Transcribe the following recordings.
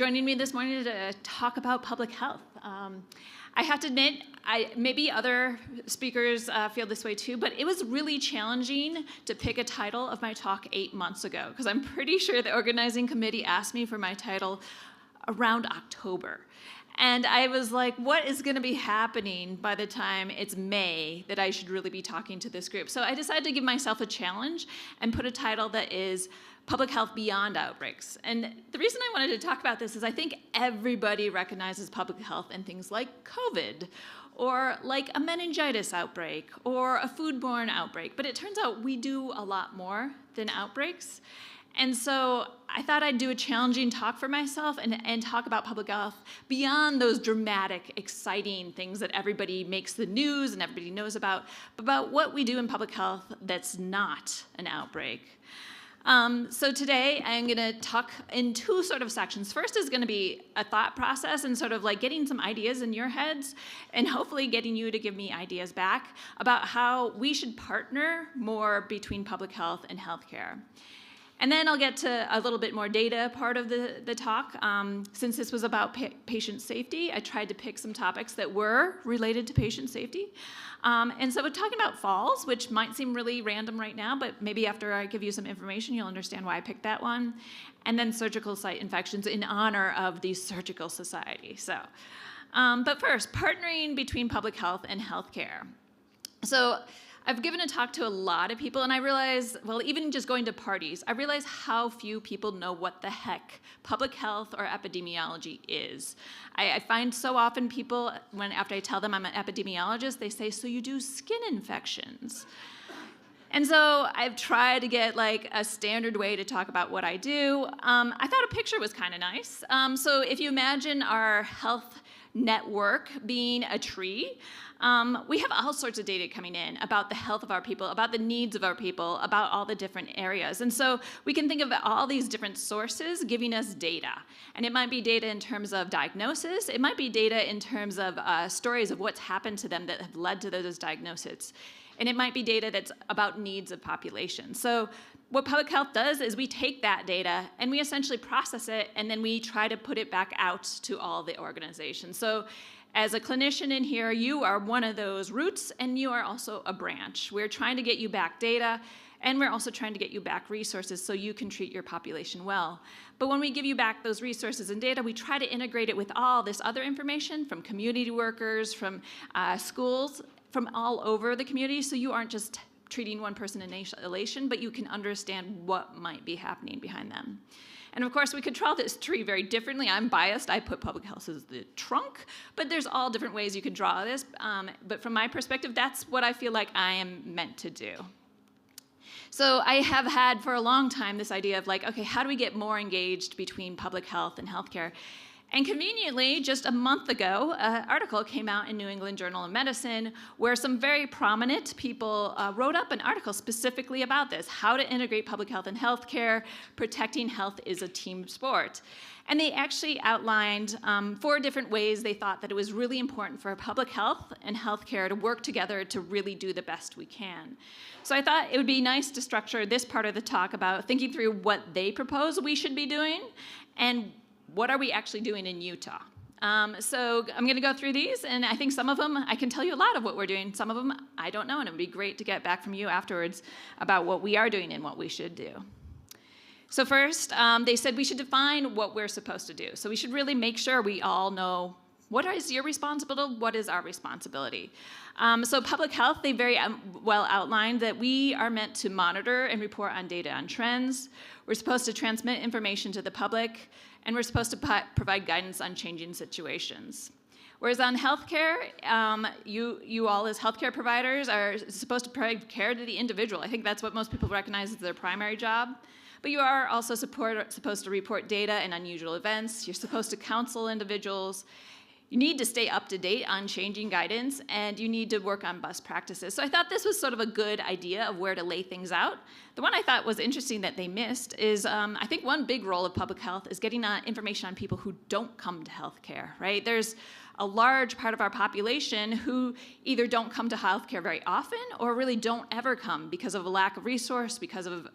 joining me this morning to talk about public health. I have to admit, maybe other speakers feel this way too, but it was really challenging to pick a title of my talk 8 months ago, because I'm pretty sure the organizing committee asked me for my title around October. And I was like, what is going to be happening by the time it's May that I should really be talking to this group? So I decided to give myself a challenge and put a title that is Public Health Beyond Outbreaks. And the reason I wanted to talk about this is I think everybody recognizes public health in things like COVID, or like a meningitis outbreak, or a foodborne outbreak. But it turns out we do a lot more than outbreaks. And so I thought I'd do a challenging talk for myself and talk about public health beyond those dramatic, exciting things that everybody makes the news and everybody knows about what we do in public health that's not an outbreak. So today I'm going to talk in two sort of sections. First is going to be a thought process and sort of like getting some ideas in your heads and hopefully getting you to give me ideas back about how we should partner more between public health and healthcare. And then I'll get to a little bit more data part of the talk. Since this was about patient safety, I tried to pick some topics that were related to patient safety. And so we're talking about falls, which might seem really random right now, but maybe after I give you some information, you'll understand why I picked that one. And then surgical site infections in honor of the Surgical Society. But first, partnering between public health and healthcare. So I've given a talk to a lot of people, and I realize, well, even just going to parties, I realize how few people know what the heck public health or epidemiology is. I find so often people, after I tell them I'm an epidemiologist, they say, so you do skin infections. And so I've tried to get like a standard way to talk about what I do. I thought a picture was kind of nice. So if you imagine our health network being a tree, we have all sorts of data coming in about the health of our people, about the needs of our people, about all the different areas. And so we can think of all these different sources giving us data. And it might be data in terms of diagnosis. It might be data in terms of stories of what's happened to them that have led to those diagnoses. And it might be data that's about needs of population. So what public health does is we take that data and we essentially process it, and then we try to put it back out to all the organizations. So as a clinician in here, you are one of those roots, and you are also a branch. We're trying to get you back data, and we're also trying to get you back resources so you can treat your population well. But when we give you back those resources and data, we try to integrate it with all this other information from community workers, from schools, from all over the community, so you aren't just treating one person in isolation, but you can understand what might be happening behind them. And of course, we could draw this tree very differently. I'm biased. I put public health as the trunk, but there's all different ways you could draw this. But from my perspective, that's what I feel like I am meant to do. So I have had for a long time this idea of like, okay, how do we get more engaged between public health and healthcare? And conveniently, just a month ago, an article came out in New England Journal of Medicine where some very prominent people wrote up an article specifically about this, how to integrate public health and healthcare, protecting health is a team sport. And they actually outlined 4 different ways they thought that it was really important for public health and healthcare to work together to really do the best we can. So I thought it would be nice to structure this part of the talk about thinking through what they propose we should be doing and what are we actually doing in Utah? So I'm going to go through these, and I think some of them, I can tell you a lot of what we're doing. Some of them, I don't know, and it would be great to get back from you afterwards about what we are doing and what we should do. So first, they said we should define what we're supposed to do. So we should really make sure we all know what is your responsibility, what is our responsibility. So public health, they very well outlined that we are meant to monitor and report on data on trends. We're supposed to transmit information to the public, and we're supposed to provide guidance on changing situations. Whereas on healthcare, you all as healthcare providers are supposed to provide care to the individual. I think that's what most people recognize as their primary job. But you are also supposed to report data and unusual events. You're supposed to counsel individuals. You need to stay up to date on changing guidance, and you need to work on best practices. So I thought this was sort of a good idea of where to lay things out. The one I thought was interesting that they missed is I think one big role of public health is getting information on people who don't come to healthcare, right? There's a large part of our population who either don't come to healthcare very often or really don't ever come because of a lack of resource, because of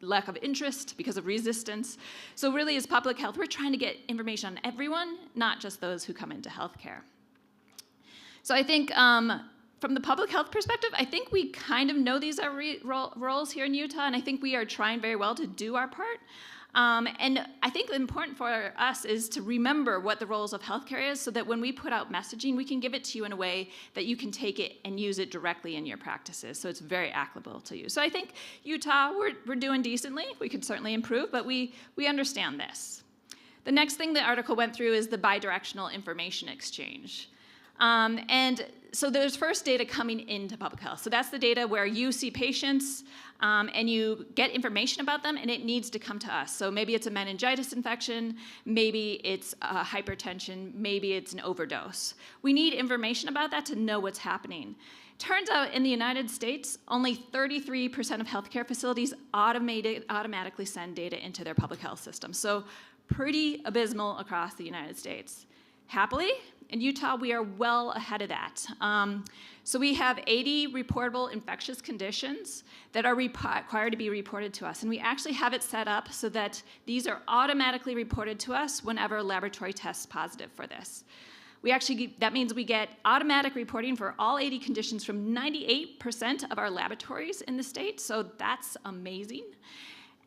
lack of interest, because of resistance. So really, as public health, we're trying to get information on everyone, not just those who come into healthcare. So I think from the public health perspective, I think we kind of know these are roles here in Utah, and I think we are trying very well to do our part. And I think important for us is to remember what the roles of healthcare is, so that when we put out messaging, we can give it to you in a way that you can take it and use it directly in your practices, so it's very applicable to you. So I think Utah, we're doing decently. We could certainly improve, but we understand this. The next thing the article went through is the bidirectional information exchange. And so there's first data coming into public health. So that's the data where you see patients and you get information about them, and it needs to come to us. So maybe it's a meningitis infection, maybe it's hypertension, maybe it's an overdose. We need information about that to know what's happening. Turns out in the United States, only 33% of healthcare facilities automatically send data into their public health system. So pretty abysmal across the United States. Happily, in Utah, we are well ahead of that. So we have 80 reportable infectious conditions that are required to be reported to us. And we actually have it set up so that these are automatically reported to us whenever a laboratory tests positive for this. That means we get automatic reporting for all 80 conditions from 98% of our laboratories in the state. So that's amazing.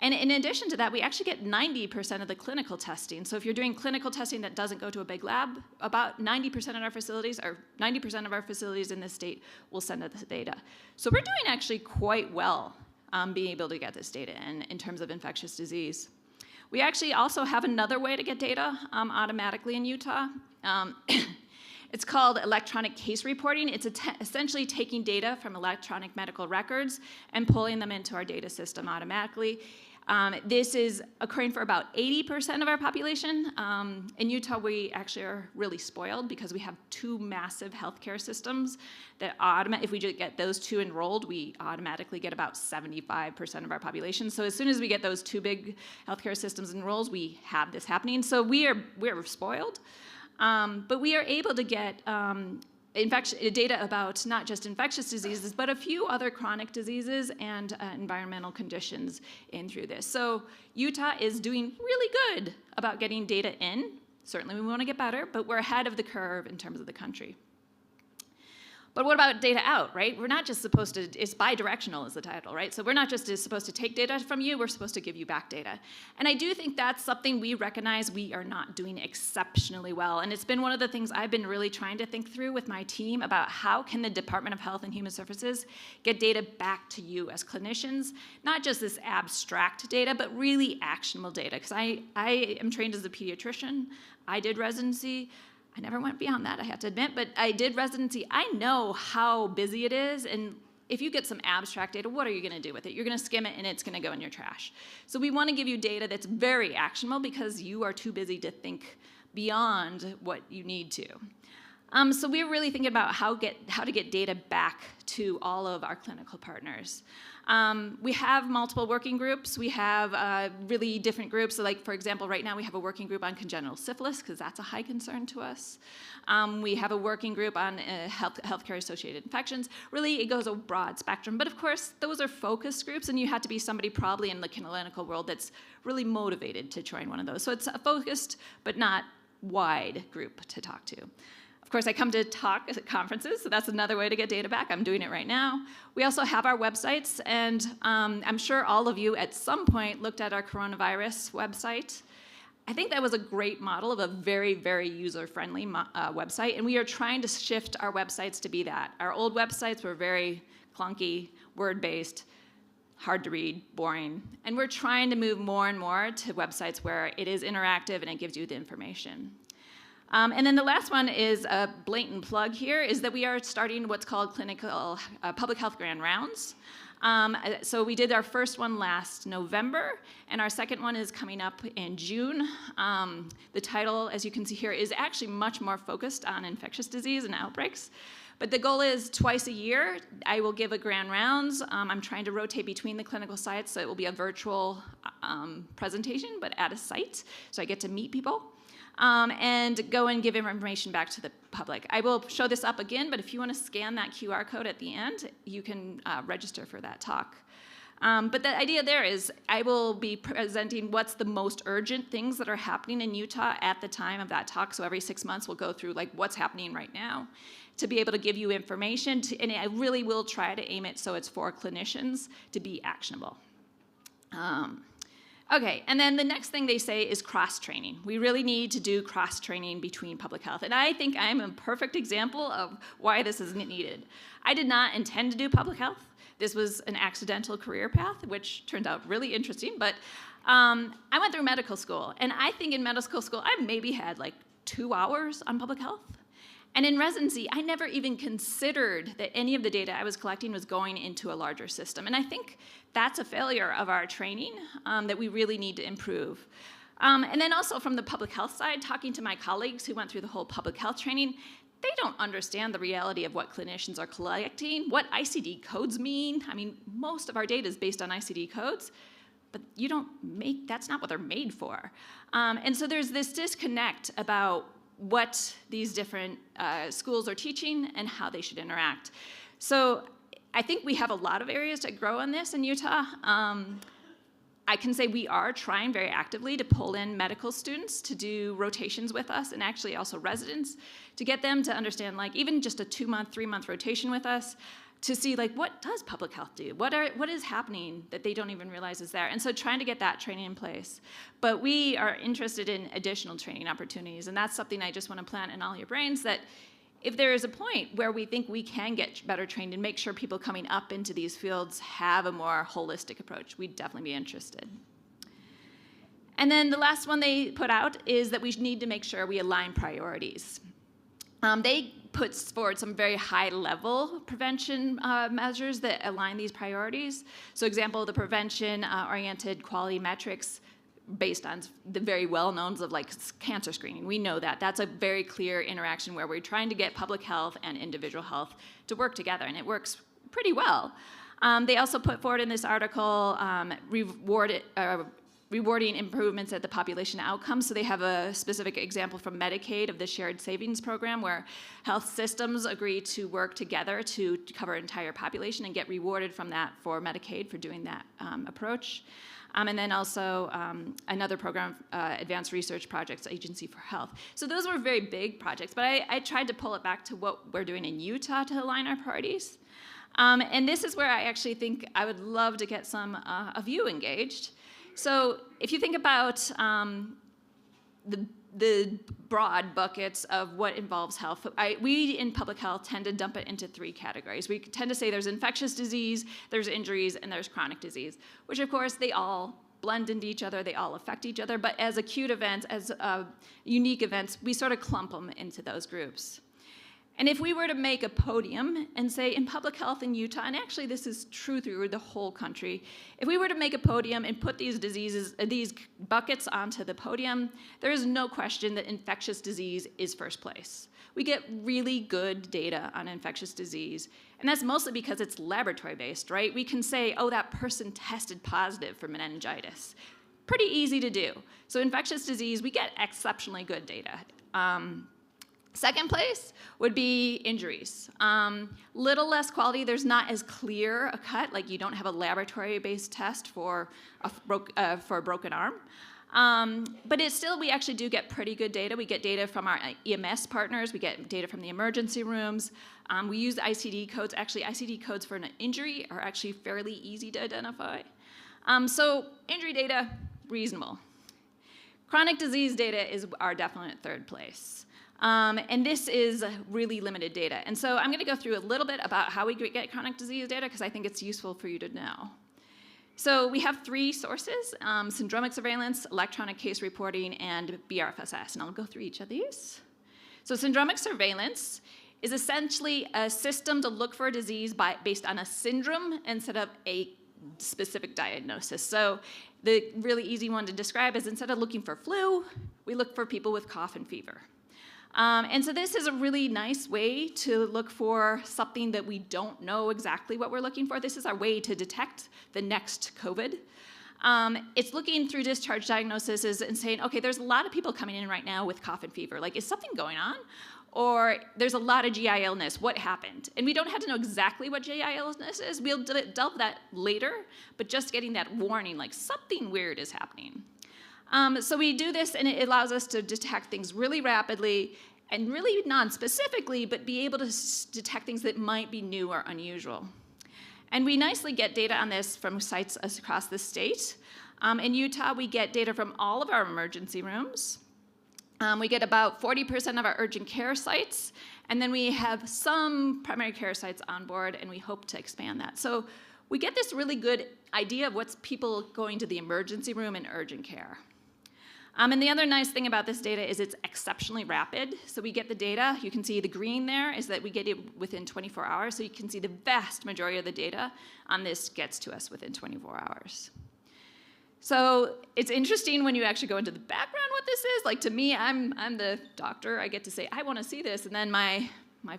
And in addition to that, we actually get 90% of the clinical testing. So if you're doing clinical testing that doesn't go to a big lab, about 90% of our facilities, or 90% of our facilities in this state will send us the data. So we're doing actually quite well being able to get this data in terms of infectious disease. We actually also have another way to get data automatically in Utah. It's called electronic case reporting. It's essentially taking data from electronic medical records and pulling them into our data system automatically. This is occurring for about 80% of our population. In Utah, we actually are really spoiled because we have two massive healthcare systems that if we just get those two enrolled, we automatically get about 75% of our population. So as soon as we get those two big healthcare systems enrolled, we have this happening. So we're spoiled. But we are able to get data about not just infectious diseases, but a few other chronic diseases and environmental conditions in through this. So Utah is doing really good about getting data in. Certainly we want to get better, but we're ahead of the curve in terms of the country. But what about data out, right? We're not just supposed to, it's bidirectional is the title, right? So we're not just supposed to take data from you, we're supposed to give you back data. And I do think that's something we recognize we are not doing exceptionally well. And it's been one of the things I've been really trying to think through with my team about how can the Department of Health and Human Services get data back to you as clinicians, not just this abstract data, but really actionable data. Because I am trained as a pediatrician, I did residency, I never went beyond that, I have to admit, but I did residency. I know how busy it is, and if you get some abstract data, what are you gonna do with it? You're gonna skim it and it's gonna go in your trash. So we wanna give you data that's very actionable because you are too busy to think beyond what you need to. So we're really thinking about how to get data back to all of our clinical partners. We have multiple working groups. We have really different groups. So like, for example, right now we have a working group on congenital syphilis, because that's a high concern to us. We have a working group on healthcare-associated infections. Really, it goes a broad spectrum. But of course, those are focus groups, and you have to be somebody probably in the clinical world that's really motivated to join one of those. So it's a focused, but not wide group to talk to. Of course, I come to talk at conferences, so that's another way to get data back. I'm doing it right now. We also have our websites, and I'm sure all of you at some point looked at our coronavirus website. I think that was a great model of a very, very user-friendly website, and we are trying to shift our websites to be that. Our old websites were very clunky, word-based, hard to read, boring, and we're trying to move more and more to websites where it is interactive and it gives you the information. And then the last one is a blatant plug here, is that we are starting what's called clinical public health grand rounds. So we did our first one last November, and our second one is coming up in June. The title, as you can see here, is actually much more focused on infectious disease and outbreaks. But the goal is twice a year, I will give a grand rounds. I'm trying to rotate between the clinical sites, so it will be a virtual presentation, but at a site, so I get to meet people. And go and give information back to the public. I will show this up again, but if you want to scan that QR code at the end, you can register for that talk. But the idea there is I will be presenting what's the most urgent things that are happening in Utah at the time of that talk. So every 6 months we'll go through like what's happening right now to be able to give you information. And I really will try to aim it so it's for clinicians to be actionable. Okay, and then the next thing they say is cross-training. We really need to do cross-training between public health. And I think I'm a perfect example of why this is needed. I did not intend to do public health. This was an accidental career path, which turned out really interesting. But I went through medical school. And I think in medical school, I maybe had like 2 hours on public health. And in residency, I never even considered that any of the data I was collecting was going into a larger system. And I think that's a failure of our training that we really need to improve. And then also from the public health side, talking to my colleagues who went through the whole public health training, they don't understand the reality of what clinicians are collecting, what ICD codes mean. I mean, most of our data is based on ICD codes, but that's not what they're made for. And so there's this disconnect about what these different schools are teaching and how they should interact. So I think we have a lot of areas to grow on this in Utah. I can say we are trying very actively to pull in medical students to do rotations with us, and actually also residents, to get them to understand like even just a 2-month, 3-month rotation with us to see like what does public health do? What is happening that they don't even realize is there? And so trying to get that training in place. But we are interested in additional training opportunities, and that's something I just want to plant in all your brains, that if there is a point where we think we can get better trained and make sure people coming up into these fields have a more holistic approach, we'd definitely be interested. And then the last one they put out is that we need to make sure we align priorities. They put forward some very high-level prevention measures that align these priorities. So example, the prevention-oriented quality metrics based on the very well-knowns of like cancer screening. We know that. That's a very clear interaction where we're trying to get public health and individual health to work together, and it works pretty well. They also put forward in this article rewarding improvements at the population outcomes. So they have a specific example from Medicaid of the shared savings program where health systems agree to work together to cover an entire population and get rewarded from that for Medicaid for doing that approach. And then also another program, Advanced Research Projects Agency for Health. So those were very big projects, but I tried to pull it back to what we're doing in Utah to align our priorities. And this is where I actually think I would love to get some of you engaged. So if you think about the broad buckets of what involves health, we in public health tend to dump it into 3 categories. We tend to say there's infectious disease, there's injuries, and there's chronic disease, which of course they all blend into each other, they all affect each other, but as acute events, as unique events, we sort of clump them into those groups. And if we were to make a podium and say in public health in Utah, and actually this is true through the whole country, if we were to make a podium and put these diseases, these buckets onto the podium, there is no question that infectious disease is first place. We get really good data on infectious disease, and that's mostly because it's laboratory-based, right? We can say, oh, that person tested positive for meningitis. Pretty easy to do. So infectious disease, we get exceptionally good data. Second place would be injuries. Little less quality. There's not as clear a cut, like you don't have a laboratory-based test for a broken arm. But it's still, we actually do get pretty good data. We get data from our EMS partners. We get data from the emergency rooms. We use ICD codes. Actually, ICD codes for an injury are actually fairly easy to identify. So injury data, reasonable. Chronic disease data are definitely at third place. And this is really limited data. And so I'm going to go through a little bit about how we get chronic disease data because I think it's useful for you to know. So we have 3 sources, syndromic surveillance, electronic case reporting, and BRFSS. And I'll go through each of these. So syndromic surveillance is essentially a system to look for a disease based on a syndrome instead of a specific diagnosis. So the really easy one to describe is instead of looking for flu, we look for people with cough and fever. And so this is a really nice way to look for something that we don't know exactly what we're looking for. This is our way to detect the next COVID. It's looking through discharge diagnoses and saying, okay, there's a lot of people coming in right now with cough and fever. Like, is something going on? or there's a lot of GI illness. What happened? And we don't have to know exactly what GI illness is. We'll delve that later, but just getting that warning, like something weird is happening. So we do this, and it allows us to detect things really rapidly and really non-specifically, but be able to detect things that might be new or unusual. And we nicely get data on this from sites across the state. In Utah, we get data from all of our emergency rooms. We get about 40% of our urgent care sites, and then we have some primary care sites on board, and we hope to expand that. So we get this really good idea of what's people going to the emergency room and urgent care. And the other nice thing about this data is it's exceptionally rapid. So we get the data. You can see the green there is that we get it within 24 hours. So you can see the vast majority of the data on this gets to us within 24 hours. So it's interesting when you actually go into the background what this is. Like to me, I'm the doctor. I get to say, I want to see this. And then my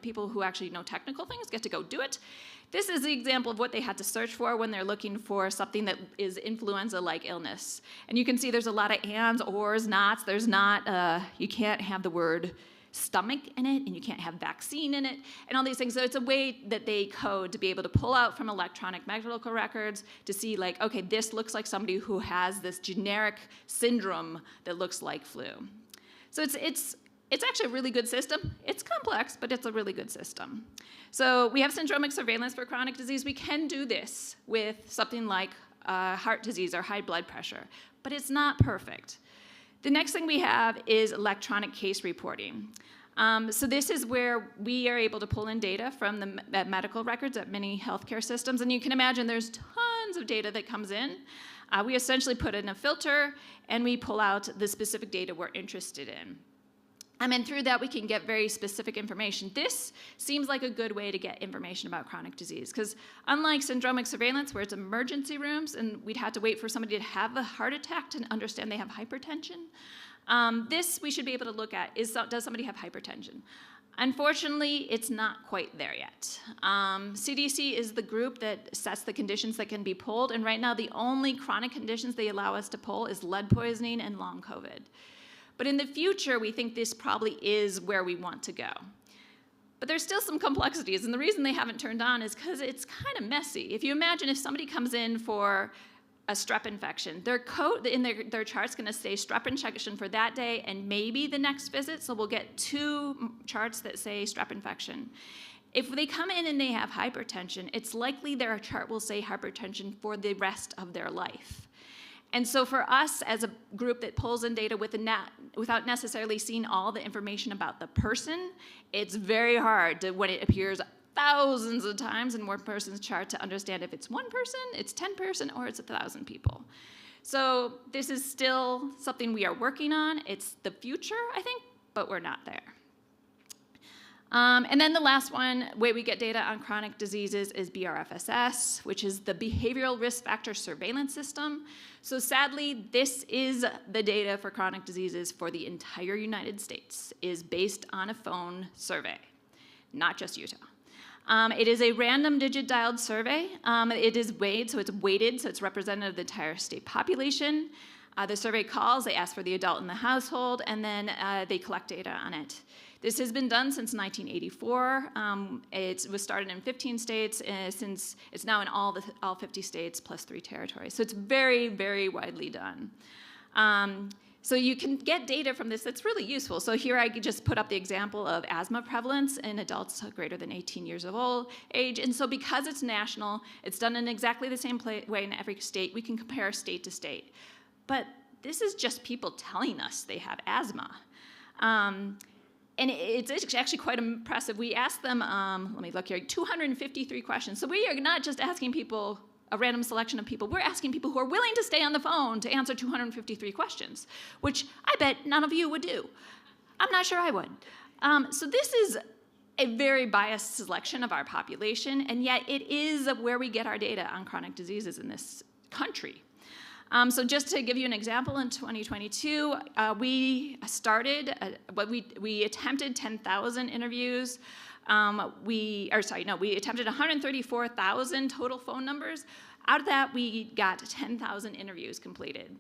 people who actually know technical things get to go do it. This is the example of what they had to search for when they're looking for something that is influenza-like illness. And you can see there's a lot of ands, ors, nots. There's not, you can't have the word stomach in it, and you can't have vaccine in it, and all these things. So it's a way that they code to be able to pull out from electronic medical records to see, like, okay, this looks like somebody who has this generic syndrome that looks like flu. So it's actually a really good system. It's complex, but it's a really good system. So we have syndromic surveillance for chronic disease. We can do this with something like heart disease or high blood pressure, but it's not perfect. The next thing we have is electronic case reporting. So this is where we are able to pull in data from the medical records at many healthcare systems, and you can imagine there's tons of data that comes in. We essentially put in a filter, and we pull out the specific data we're interested in. And through that, we can get very specific information. This seems like a good way to get information about chronic disease, because unlike syndromic surveillance, where it's emergency rooms, and we'd have to wait for somebody to have a heart attack to understand they have hypertension, this we should be able to look at is, does somebody have hypertension? Unfortunately, it's not quite there yet. CDC is the group that sets the conditions that can be pulled, and right now the only chronic conditions they allow us to pull is lead poisoning and long COVID. But in the future, we think this probably is where we want to go. But there's still some complexities, and the reason they haven't turned on is because it's kind of messy. If you imagine if somebody comes in for a strep infection, their code in their chart's going to say strep infection for that day and maybe the next visit, so we'll get 2 charts that say strep infection. If they come in and they have hypertension, it's likely their chart will say hypertension for the rest of their life. And so for us as a group that pulls in data without necessarily seeing all the information about the person, it's very hard to, when it appears thousands of times in one person's chart, to understand if it's 1 person, it's 10 person, or it's 1,000 people. So this is still something we are working on. It's the future, I think, but we're not there. And then the last way we get data on chronic diseases is BRFSS, which is the Behavioral Risk Factor Surveillance System. So sadly, this is the data for chronic diseases for the entire United States, is based on a phone survey, not just Utah. It is a random digit dialed survey. It is weighted, so it's representative of the entire state population. The survey calls, they ask for the adult in the household, and then they collect data on it. This has been done since 1984. It was started in 15 states, since it's now in all 50 states plus 3 territories. So it's very, very widely done. So you can get data from this that's really useful. So here I just put up the example of asthma prevalence in adults greater than 18 years of age. And so because it's national, it's done in exactly the same way in every state. We can compare state to state. But this is just people telling us they have asthma. And it's actually quite impressive. We asked them, let me look here, 253 questions. So we are not just asking people, a random selection of people, we're asking people who are willing to stay on the phone to answer 253 questions, which I bet none of you would do. I'm not sure I would. So this is a very biased selection of our population, and yet it is where we get our data on chronic diseases in this country. So just to give you an example, in 2022, we attempted 10,000 interviews. We attempted 134,000 total phone numbers. Out of that, we got 10,000 interviews completed.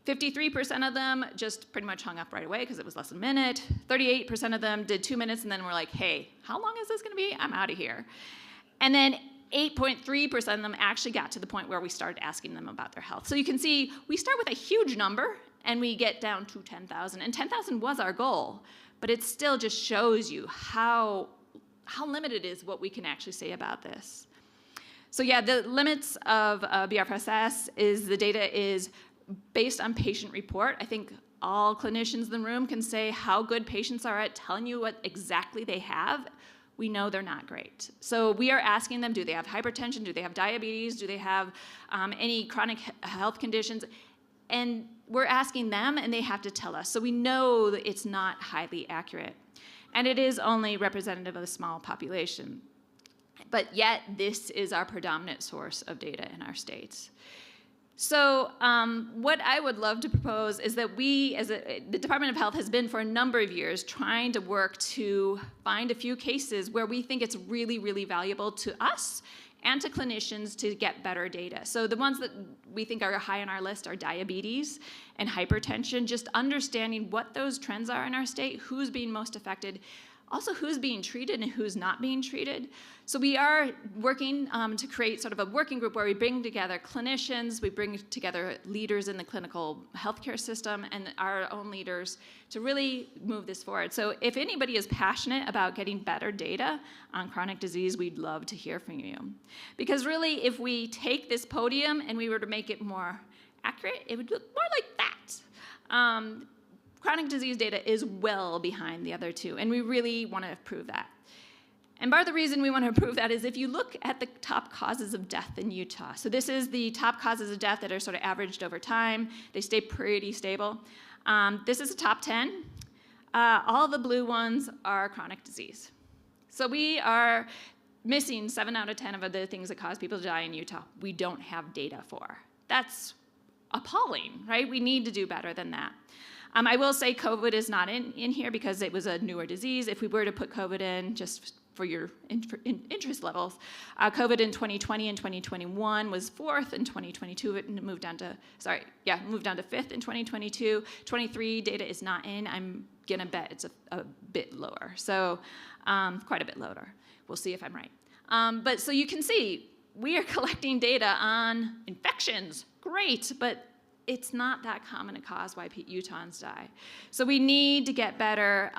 53% of them just pretty much hung up right away because it was less than a minute. 38% of them did 2 minutes and then were like, hey, how long is this going to be? I'm out of here. And then 8.3% of them actually got to the point where we started asking them about their health. So you can see we start with a huge number and we get down to 10,000. And 10,000 was our goal, but it still just shows you how limited is what we can actually say about this. So yeah, the limits of BRFSS is the data is based on patient report. I think all clinicians in the room can say how good patients are at telling you what exactly they have. We know they're not great. So we are asking them, do they have hypertension? Do they have diabetes? Do they have any chronic health conditions? And we're asking them, and they have to tell us. So we know that it's not highly accurate. And it is only representative of a small population. But yet, this is our predominant source of data in our states. So what I would love to propose is that we, the Department of Health has been for a number of years trying to work to find a few cases where we think it's really, really valuable to us and to clinicians to get better data. So the ones that we think are high on our list are diabetes and hypertension, just understanding what those trends are in our state, who's being most affected, also who's being treated and who's not being treated. So we are working to create sort of a working group where we bring together clinicians, we bring together leaders in the clinical healthcare system and our own leaders to really move this forward. So if anybody is passionate about getting better data on chronic disease, we'd love to hear from you. Because really, if we take this podium and we were to make it more accurate, it would look more like that. Chronic disease data is well behind the other two, and we really want to prove that. And part of the reason we want to prove that is if you look at the top causes of death in Utah. So this is the top causes of death that are sort of averaged over time. They stay pretty stable. This is the top 10. All the blue ones are chronic disease. So we are missing 7 out of 10 of the things that cause people to die in Utah. We don't have data for. That's appalling, right? We need to do better than that. I will say COVID is not in here because it was a newer disease. If we were to put COVID in, just for your interest levels, COVID in 2020 and 2021 was 4th. In 2022, it moved down to 5th in 2022. 23 data is not in. I'm gonna bet it's a bit lower. So quite a bit lower. We'll see if I'm right. But so you can see, we are collecting data on infections. Great, but it's not that common a cause why Utahns die. So we need to get better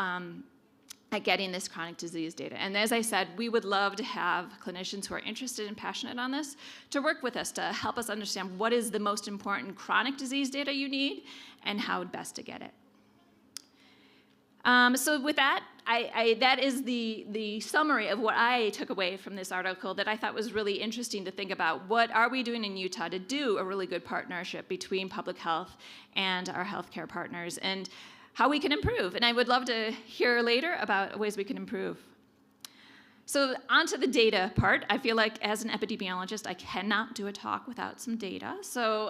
at getting this chronic disease data. And as I said, we would love to have clinicians who are interested and passionate on this to work with us to help us understand what is the most important chronic disease data you need and how best to get it. So with that, that is the summary of what I took away from this article that I thought was really interesting to think about. What are we doing in Utah to do a really good partnership between public health and our healthcare partners and how we can improve? And I would love to hear later about ways we can improve. So onto the data part. I feel like as an epidemiologist, I cannot do a talk without some data. So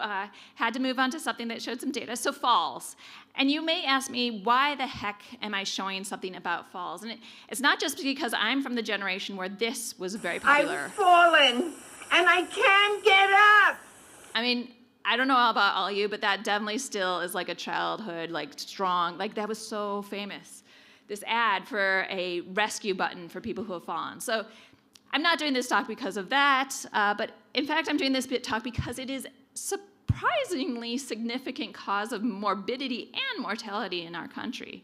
had to move on to something that showed some data. So falls. And you may ask me, why the heck am I showing something about falls? And it's not just because I'm from the generation where this was very popular. I've fallen and I can't get up. I mean, I don't know about all of you, but that definitely still is like a childhood, like strong, like that was so famous. This ad for a rescue button for people who have fallen. So I'm not doing this talk because of that, but in fact, I'm doing this talk because it is surprisingly significant cause of morbidity and mortality in our country.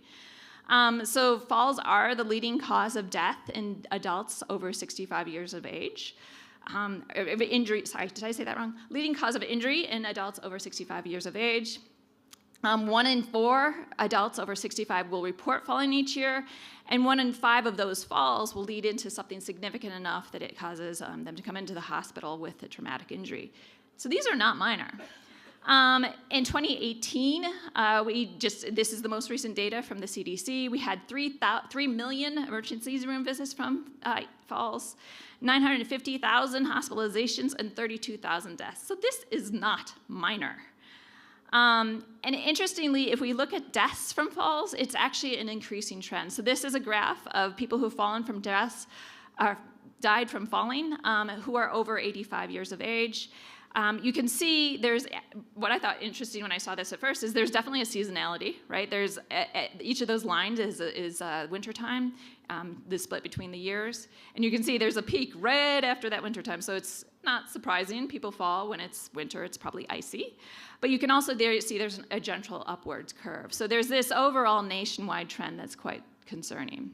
So falls are the leading cause of death in adults over 65 years of age. Injury, sorry, did I say that wrong? Leading cause of injury in adults over 65 years of age. 1 in 4 adults over 65 will report falling each year, and 1 in 5 of those falls will lead into something significant enough that it causes them to come into the hospital with a traumatic injury. So these are not minor. In 2018, this is the most recent data from the CDC. We had 3 million emergency room visits from falls, 950,000 hospitalizations, and 32,000 deaths. So this is not minor. And interestingly, if we look at deaths from falls, it's actually an increasing trend. So this is a graph of people who've fallen from deaths, or died from falling, who are over 85 years of age. You can see there's, what I thought interesting when I saw this at first is there's definitely a seasonality, right? There's, each of those lines is wintertime, the split between the years. And you can see there's a peak right after that wintertime. So it's not surprising. People fall when it's winter. It's probably icy. But you can also see there's a gentle upwards curve. So there's this overall nationwide trend that's quite concerning.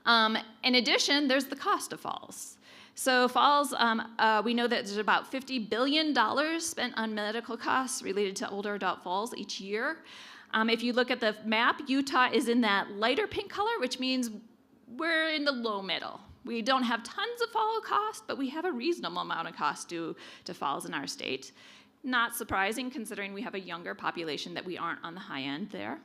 In addition, there's the cost of falls. So falls, we know that there's about $50 billion spent on medical costs related to older adult falls each year. If you look at the map, Utah is in that lighter pink color, which means we're in the low middle. We don't have tons of fall costs, but we have a reasonable amount of cost due to falls in our state. Not surprising, considering we have a younger population, that we aren't on the high end there.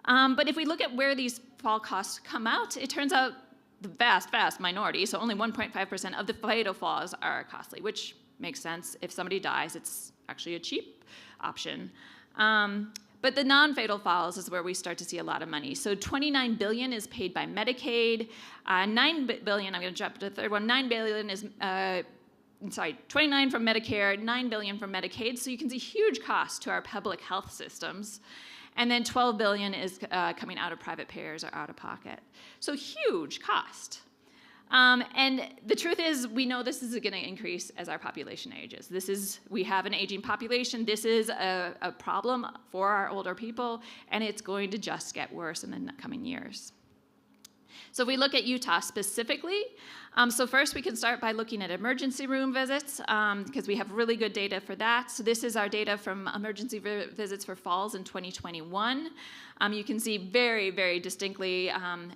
But if we look at where these fall costs come out, it turns out the vast minority, so only 1.5% of the fatal falls are costly, which makes sense. If somebody dies, it's actually a cheap option. But the non-fatal falls is where we start to see a lot of money. So $29 billion is paid by Medicaid. $9 billion, I'm going to jump to the third one, $9 billion is, 29 from Medicare, $9 billion from Medicaid. So you can see huge costs to our public health systems. And then $12 billion is coming out of private payers or out of pocket. So huge cost. And the truth is, we know this is going to increase as our population ages. We have an aging population. This is a problem for our older people, and it's going to just get worse in the coming years. So if we look at Utah specifically, so first we can start by looking at emergency room visits, because we have really good data for that. So this is our data from emergency visits for falls in 2021. You can see very, very distinctly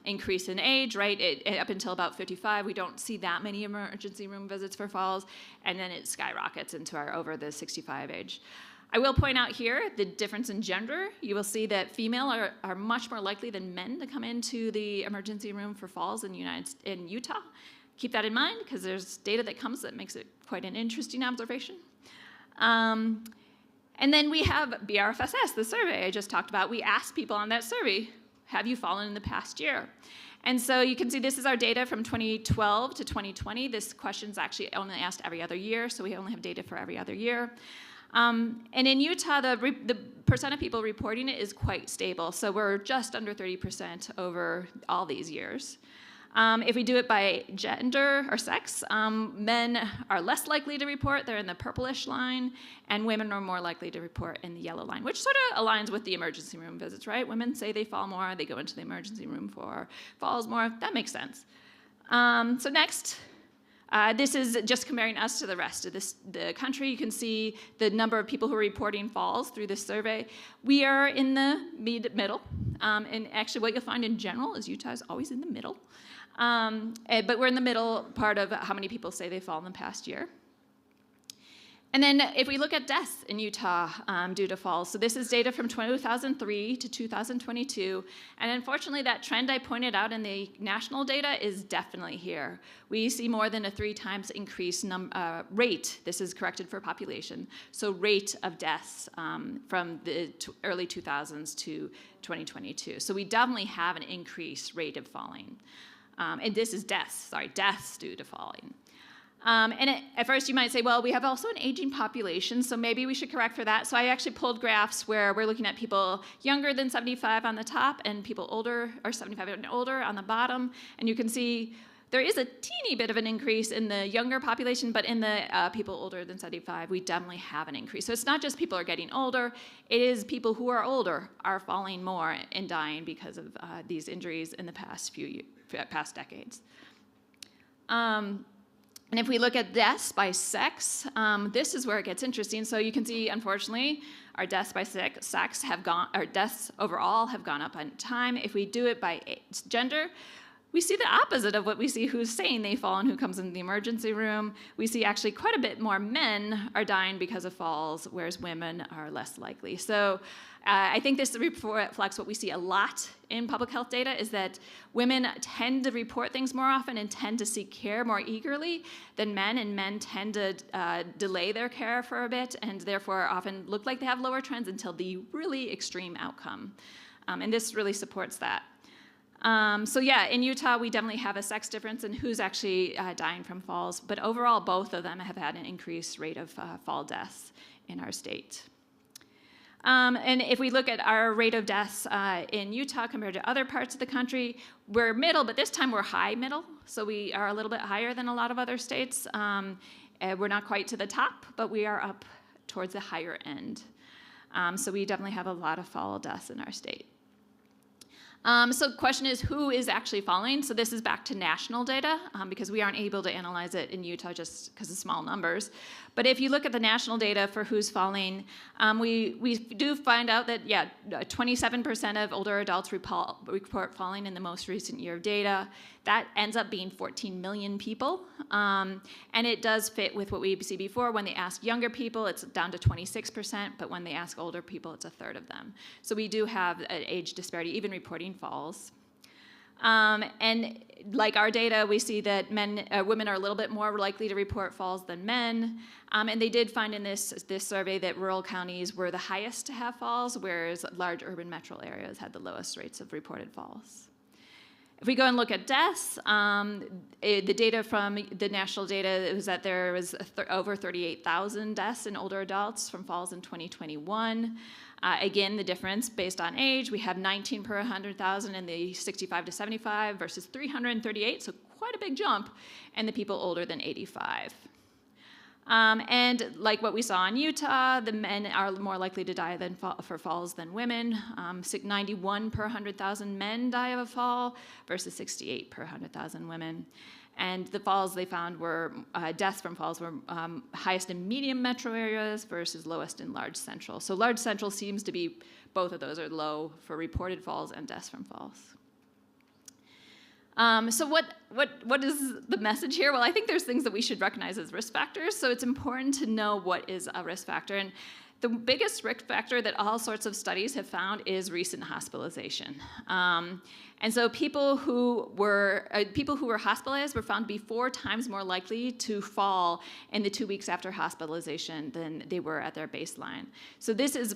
increase in age, right? Up until about 55, we don't see that many emergency room visits for falls, and then it skyrockets into our over the 65 age. I will point out here the difference in gender. You will see that female are much more likely than men to come into the emergency room for falls in Utah. Keep that in mind, because there's data that comes that makes it quite an interesting observation. And then we have BRFSS, the survey I just talked about. We asked people on that survey, have you fallen in the past year? And so you can see this is our data from 2012 to 2020. This question's actually only asked every other year, so we only have data for every other year. And in Utah, the percent of people reporting it is quite stable. So we're just under 30% over all these years. If we do it by gender or sex, men are less likely to report. They're in the purplish line. And women are more likely to report in the yellow line, which sort of aligns with the emergency room visits, right? Women say they fall more. They go into the emergency room for falls more. That makes sense. So next. This is just comparing us to the rest of the country. You can see the number of people who are reporting falls through this survey. We are in the middle. And actually what you'll find in general is Utah is always in the middle. But we're in the middle part of how many people say they fall in the past year. And then if we look at deaths in Utah due to falls, so this is data from 2003 to 2022, and unfortunately that trend I pointed out in the national data is definitely here. We see more than a 3 times increase rate, this is corrected for population, so rate of deaths from the early 2000s to 2022. So we definitely have an increased rate of falling. And this is deaths due to falling. At first you might say, well, we have also an aging population, so maybe we should correct for that. So I actually pulled graphs where we're looking at people younger than 75 on the top and people older, or 75 and older on the bottom. And you can see there is a teeny bit of an increase in the younger population, but in the people older than 75, we definitely have an increase. So it's not just people are getting older, it is people who are older are falling more and dying because of these injuries in the past decades. And if we look at deaths by sex, this is where it gets interesting. So you can see, unfortunately, our deaths by sex have gone, our deaths overall have gone up on time. If we do it by gender, we see the opposite of what we see who's saying they fall and who comes into the emergency room. We see actually quite a bit more men are dying because of falls, whereas women are less likely. So I think this reflects what we see a lot in public health data, is that women tend to report things more often and tend to seek care more eagerly than men, and men tend to delay their care for a bit and therefore often look like they have lower trends until the really extreme outcome. And this really supports that. So yeah, in Utah, we definitely have a sex difference in who's actually dying from falls, but overall, both of them have had an increased rate of fall deaths in our state. And if we look at our rate of deaths in Utah compared to other parts of the country, we're middle, but this time we're high middle, so we are a little bit higher than a lot of other states. We're not quite to the top, but we are up towards the higher end. So we definitely have a lot of fall deaths in our state. So the question is, who is actually falling? So this is back to national data because we aren't able to analyze it in Utah just because of small numbers. But if you look at the national data for who's falling, we do find out that, 27% of older adults report falling in the most recent year of data. That ends up being 14 million people. And it does fit with what we see before. When they ask younger people, it's down to 26%, but when they ask older people, it's a third of them. So we do have an age disparity, even reporting falls. And like our data, we see that women are a little bit more likely to report falls than men. And they did find in this survey that rural counties were the highest to have falls, whereas large urban metro areas had the lowest rates of reported falls. If we go and look at deaths, the data from the national data was that there was over 38,000 deaths in older adults from falls in 2021. Again, the difference based on age, we have 19 per 100,000 in the 65 to 75 versus 338, so quite a big jump, and the people older than 85. And like what we saw in Utah, the men are more likely to die for falls than women. 91 per 100,000 men die of a fall versus 68 per 100,000 women. And the falls they found were, deaths from falls were highest in medium metro areas versus lowest in large central. So large central seems to be, both of those are low for reported falls and deaths from falls. So what is the message here? Well, I think there's things that we should recognize as risk factors. So it's important to know what is a risk factor. And the biggest risk factor that all sorts of studies have found is recent hospitalization. And so people who were hospitalized were found to be 4 times more likely to fall in the 2 weeks after hospitalization than they were at their baseline. So this is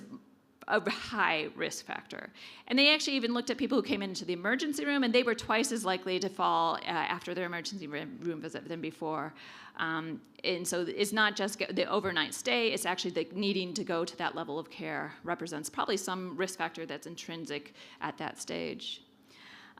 a high risk factor. And they actually even looked at people who came into the emergency room, and they were twice as likely to fall after their emergency room visit than before. And so it's not just the overnight stay, it's actually the needing to go to that level of care represents probably some risk factor that's intrinsic at that stage.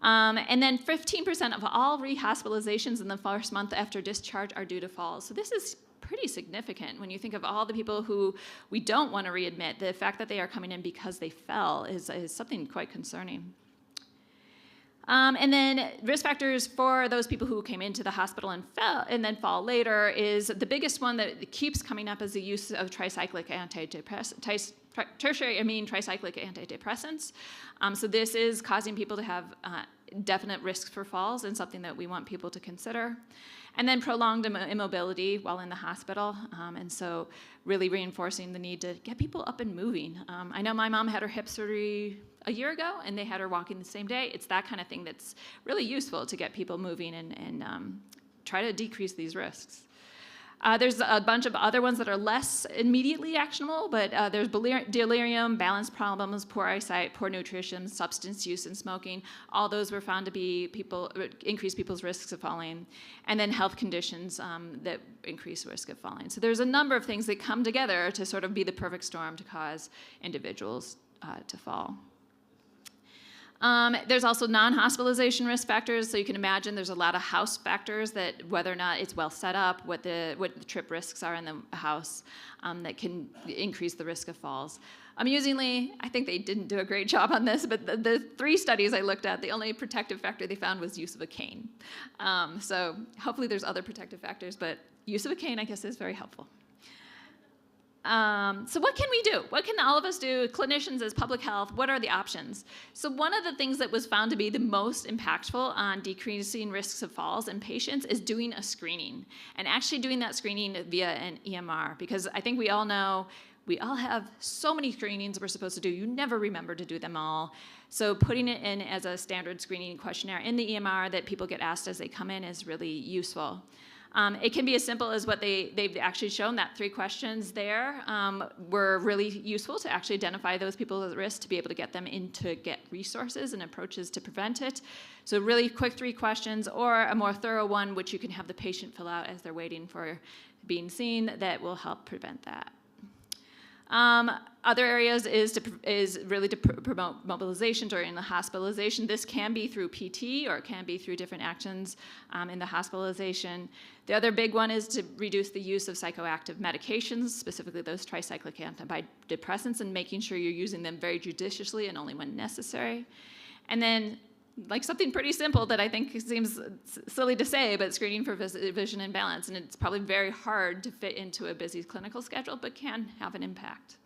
And then 15% of all rehospitalizations in the first month after discharge are due to falls. So this is pretty significant when you think of all the people who we don't want to readmit. The fact that they are coming in because they fell is something quite concerning. And then risk factors for those people who came into the hospital and fell and then fall later is the biggest one that keeps coming up is the use of tertiary amine tricyclic antidepressants. So this is causing people to have definite risks for falls and something that we want people to consider. And then prolonged immobility while in the hospital, and so really reinforcing the need to get people up and moving. I know my mom had her hip surgery a year ago, and they had her walking the same day. It's that kind of thing that's really useful to get people moving and try to decrease these risks. There's a bunch of other ones that are less immediately actionable, but there's delirium, balance problems, poor eyesight, poor nutrition, substance use, and smoking. All those were found to be increase people's risks of falling, and then health conditions that increase risk of falling. So there's a number of things that come together to sort of be the perfect storm to cause individuals to fall. There's also non-hospitalization risk factors, so you can imagine there's a lot of house factors that whether or not it's well set up, what the trip risks are in the house that can increase the risk of falls. Amusingly, I think they didn't do a great job on this, but the 3 studies I looked at, the only protective factor they found was use of a cane. So hopefully there's other protective factors, but use of a cane, I guess, is very helpful. So what can we do? What can all of us do, clinicians as public health? What are the options? So one of the things that was found to be the most impactful on decreasing risks of falls in patients is doing a screening, and actually doing that screening via an EMR, because I think we all know we all have so many screenings we're supposed to do. You never remember to do them all. So putting it in as a standard screening questionnaire in the EMR that people get asked as they come in is really useful. It can be as simple as what they've actually shown, that 3 questions there were really useful to actually identify those people at risk, to be able to get them in to get resources and approaches to prevent it. So really quick 3 questions, or a more thorough one, which you can have the patient fill out as they're waiting for being seen, that will help prevent that. Other areas is really to promote mobilization during the hospitalization. This can be through PT, or it can be through different actions in the hospitalization. The other big one is to reduce the use of psychoactive medications, specifically those tricyclic antidepressants, and making sure you're using them very judiciously and only when necessary. And then, like, something pretty simple that I think seems silly to say, but screening for vision imbalance, and it's probably very hard to fit into a busy clinical schedule, but can have an impact.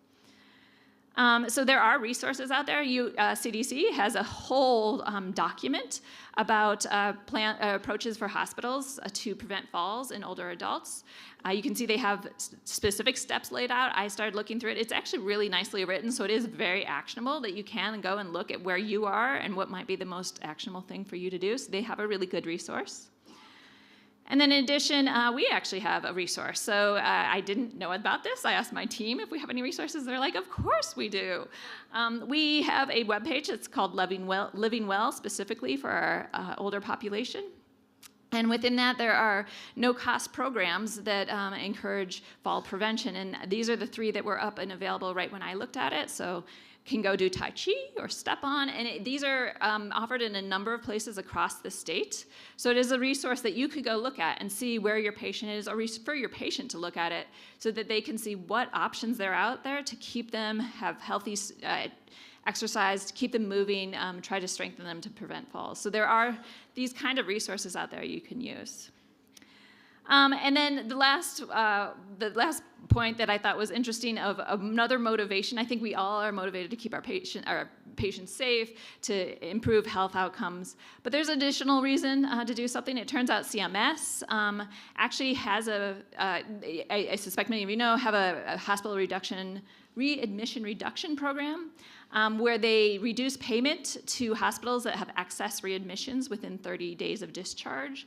So there are resources out there. CDC has a whole document about approaches for hospitals to prevent falls in older adults. You can see they have specific steps laid out. I started looking through it. It's actually really nicely written, so it is very actionable, that you can go and look at where you are and what might be the most actionable thing for you to do. So they have a really good resource. And then in addition, we actually have a resource. So I didn't know about this. I asked my team if we have any resources. They're like, of course we do. We have a webpage that's called Living Well, specifically for our older population. And within that, there are no-cost programs that encourage fall prevention. And these are the 3 that were up and available right when I looked at it. So can go do Tai Chi or step on, and these are offered in a number of places across the state. So it is a resource that you could go look at and see where your patient is, or refer your patient to look at it, so that they can see what options there are out there to keep them, have healthy exercise, to keep them moving, try to strengthen them to prevent falls. So there are these kind of resources out there you can use. And then the last point that I thought was interesting, of another motivation. I think we all are motivated to keep our patients safe, to improve health outcomes. But there's additional reason to do something. It turns out CMS actually has I suspect many of you know, have a hospital readmission reduction program, where they reduce payment to hospitals that have excess readmissions within 30 days of discharge.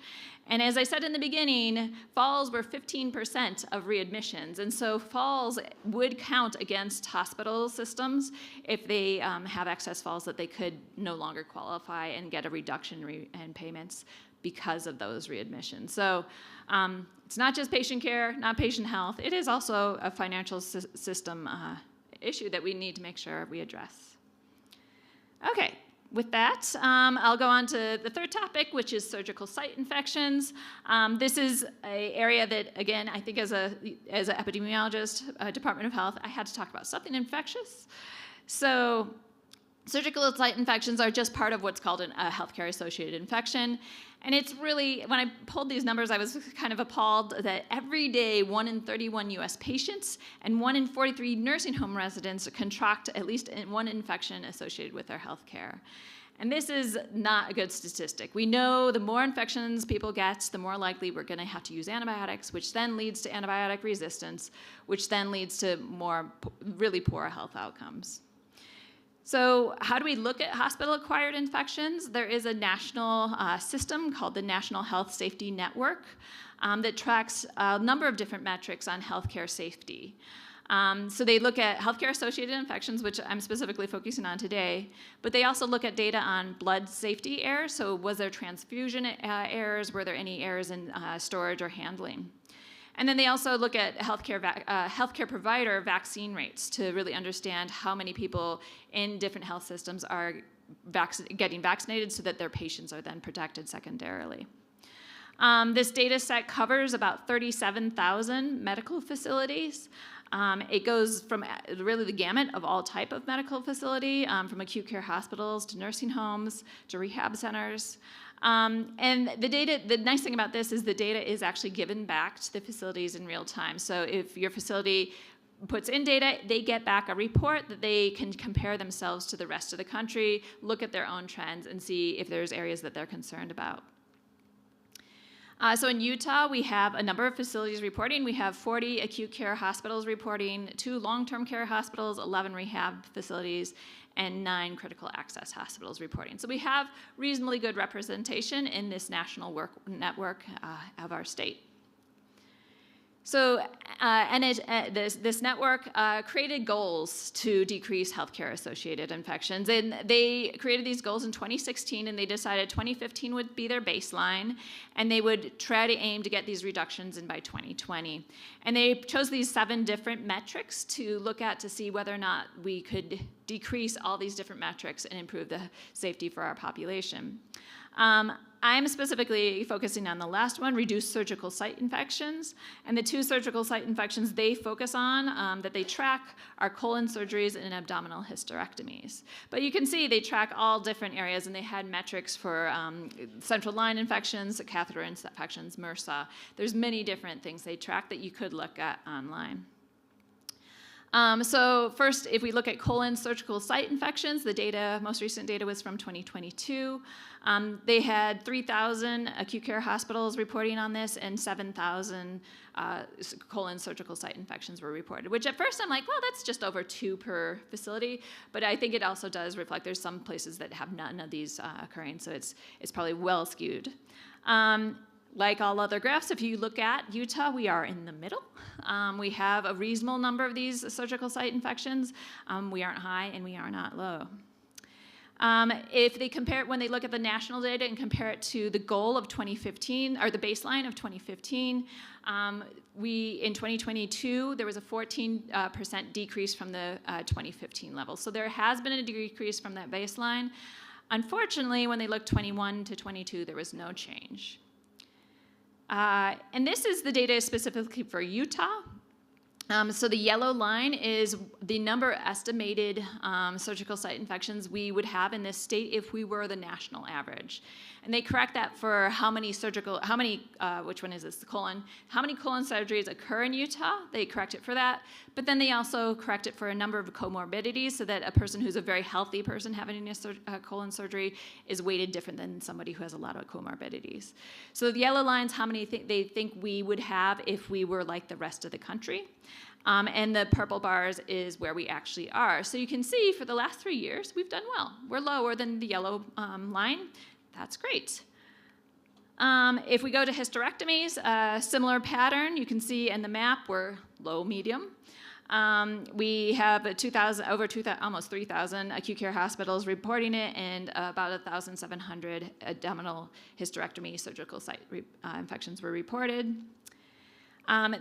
And as I said in the beginning, falls were 15% of readmissions. And so falls would count against hospital systems if they have excess falls that they could no longer qualify and get a reduction in payments because of those readmissions. So it's not just patient care, not patient health. It is also a financial system issue that we need to make sure we address. Okay, with that, I'll go on to the 3rd topic, which is surgical site infections. This is an area that, again, I think as an epidemiologist, Department of Health, I had to talk about something infectious. So surgical site infections are just part of what's called a healthcare-associated infection. And it's really, when I pulled these numbers, I was kind of appalled that every day 1 in 31 US patients and 1 in 43 nursing home residents contract at least 1 infection associated with their health care. And this is not a good statistic. We know the more infections people get, the more likely we're going to have to use antibiotics, which then leads to antibiotic resistance, which then leads to more really poor health outcomes. So how do we look at hospital-acquired infections? There is a national system called the National Health Safety Network that tracks a number of different metrics on healthcare safety. So they look at healthcare-associated infections, which I'm specifically focusing on today, but they also look at data on blood safety errors. So was there transfusion errors? Were there any errors in storage or handling? And then they also look at healthcare provider vaccine rates to really understand how many people in different health systems are getting vaccinated so that their patients are then protected secondarily. This data set covers about 37,000 medical facilities. It goes from really the gamut of all type of medical facility, from acute care hospitals to nursing homes to rehab centers. And the nice thing about this is the data is actually given back to the facilities in real time. So if your facility puts in data, they get back a report that they can compare themselves to the rest of the country, look at their own trends, and see if there's areas that they're concerned about. So in Utah, we have a number of facilities reporting. We have 40 acute care hospitals reporting, 2 long-term care hospitals, 11 rehab facilities, and 9 critical access hospitals reporting. So we have reasonably good representation in this national network of our state. So this network created goals to decrease healthcare-associated infections. And they created these goals in 2016, and they decided 2015 would be their baseline, and they would try to aim to get these reductions in by 2020. And they chose these 7 different metrics to look at to see whether or not we could decrease all these different metrics and improve the safety for our population. I'm specifically focusing on the last one, reduce surgical site infections. And the 2 surgical site infections they focus on, that they track, are colon surgeries and abdominal hysterectomies. But you can see they track all different areas, and they had metrics for central line infections, catheter infections, MRSA. There's many different things they track that you could look at online. So first, if we look at colon surgical site infections, the data, most recent data was from 2022. They had 3,000 acute care hospitals reporting on this, and 7,000 colon surgical site infections were reported, which at first I'm like, well, that's just over 2 per facility. But I think it also does reflect there's some places that have none of these occurring, so it's probably well skewed. Like all other graphs, if you look at Utah, we are in the middle. We have a reasonable number of these surgical site infections. We aren't high and we are not low. If they compare it, when they look at the national data and compare it to the goal of 2015, or the baseline of 2015, in 2022, there was a 14% decrease from the 2015 level. So there has been a decrease from that baseline. Unfortunately, when they looked 21 to 22, there was no change. And this is the data specifically for Utah. So the yellow line is the number of estimated surgical site infections we would have in this state if we were the national average. And they correct that for which one is this, the colon, how many colon surgeries occur in Utah. They correct it for that. But then they also correct it for a number of comorbidities, so that a person who's a very healthy person having a colon surgery is weighted different than somebody who has a lot of comorbidities. So the yellow line's how many they think we would have if we were like the rest of the country. And the purple bars is where we actually are. So you can see for the last 3 years, we've done well. We're lower than the yellow line. That's great. If we go to hysterectomies, similar pattern. You can see in the map we're low, medium. We have almost 3,000 acute care hospitals reporting it, and about 1,700 abdominal hysterectomy surgical site infections were reported.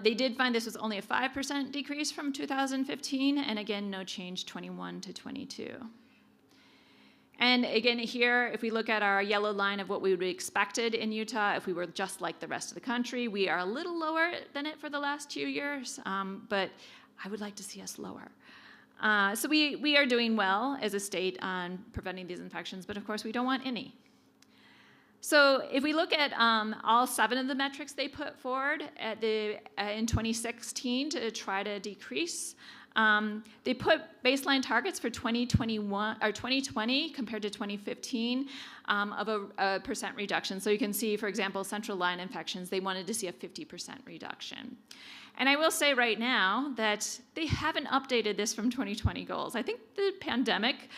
They did find this was only a 5% decrease from 2015, and again, no change 21 to 22. And again, here, if we look at our yellow line of what we would be expected in Utah, if we were just like the rest of the country, we are a little lower than it for the last 2 years, but I would like to see us lower. So we are doing well as a state on preventing these infections, but of course we don't want any. So if we look at all 7 of the metrics they put forward in 2016 to try to decrease, they put baseline targets for 2020 compared to 2015 of a percent reduction. So you can see, for example, central line infections, they wanted to see a 50% reduction. And I will say right now that they haven't updated this from 2020 goals. I think the pandemic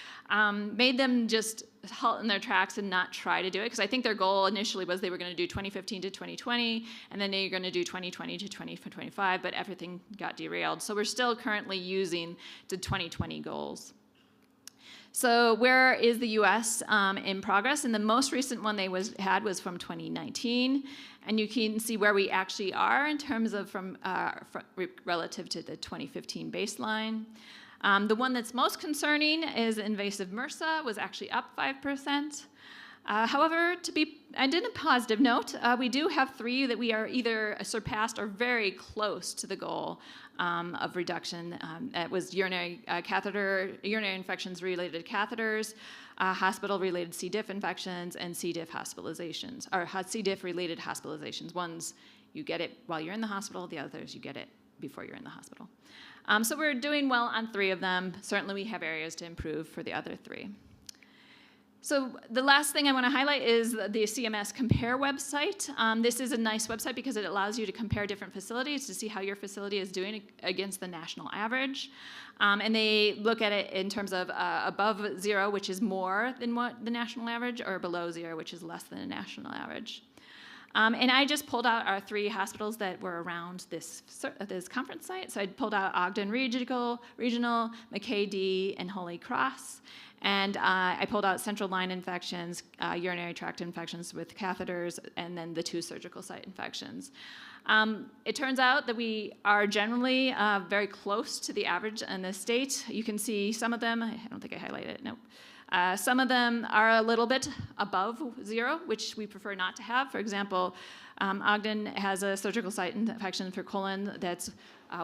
made them just halt in their tracks and not try to do it, because I think their goal initially was they were going to do 2015 to 2020, and then they were going to do 2020 to 2025, but everything got derailed. So we're still currently using the 2020 goals. So where is the U.S. In progress? And the most recent one they had was from 2019. And you can see where we actually are in terms of relative to the 2015 baseline. The one that's most concerning is invasive MRSA, was actually up 5%. However, and in a positive note, we do have 3 that we are either surpassed or very close to the goal of reduction. It was urinary infections-related catheters, hospital-related C. diff infections, and C. diff hospitalizations, or C. diff-related hospitalizations. One's you get it while you're in the hospital, the others you get it before you're in the hospital. So we're doing well on 3 of them. Certainly we have areas to improve for the other 3. So the last thing I want to highlight is the CMS Compare website. This is a nice website because it allows you to compare different facilities to see how your facility is doing against the national average. And they look at it in terms of above 0, which is more than what the national average, or below 0, which is less than the national average. And I just pulled out our 3 hospitals that were around this conference site. So I pulled out Ogden Regional, McKay-D, and Holy Cross. And I pulled out central line infections, urinary tract infections with catheters, and then the 2 surgical site infections. It turns out that we are generally very close to the average in the state. You can see some of them, I don't think I highlighted it, nope. Some of them are a little bit above 0, which we prefer not to have. For example, Ogden has a surgical site infection for colon that's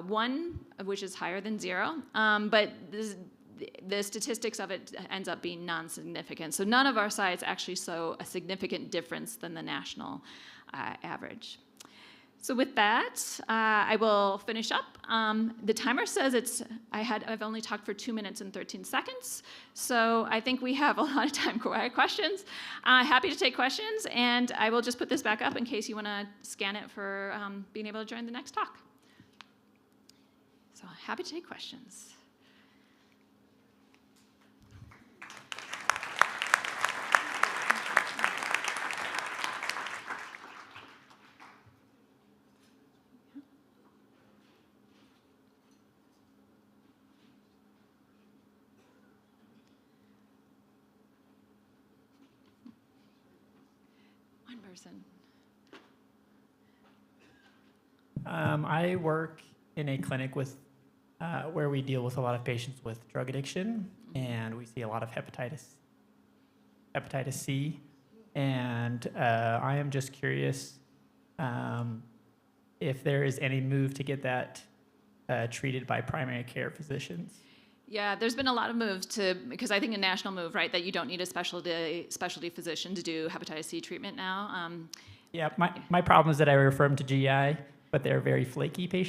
1, which is higher than 0. But the statistics of it ends up being non-significant. So none of our sites actually show a significant difference than the national average. So with that, I will finish up. The timer says I've only talked for 2 minutes and 13 seconds, so I think we have a lot of time for questions. Happy to take questions, and I will just put this back up in case you want to scan it for being able to join the next talk. So happy to take questions. I work in a clinic with where we deal with a lot of patients with drug addiction, and we see a lot of hepatitis C. And I am just curious if there is any move to get that treated by primary care physicians. Yeah, there's been a lot of moves because I think a national move, right, that you don't need a specialty physician to do hepatitis C treatment now. Yeah, my problem is that I refer them to GI, but they're very flaky patients.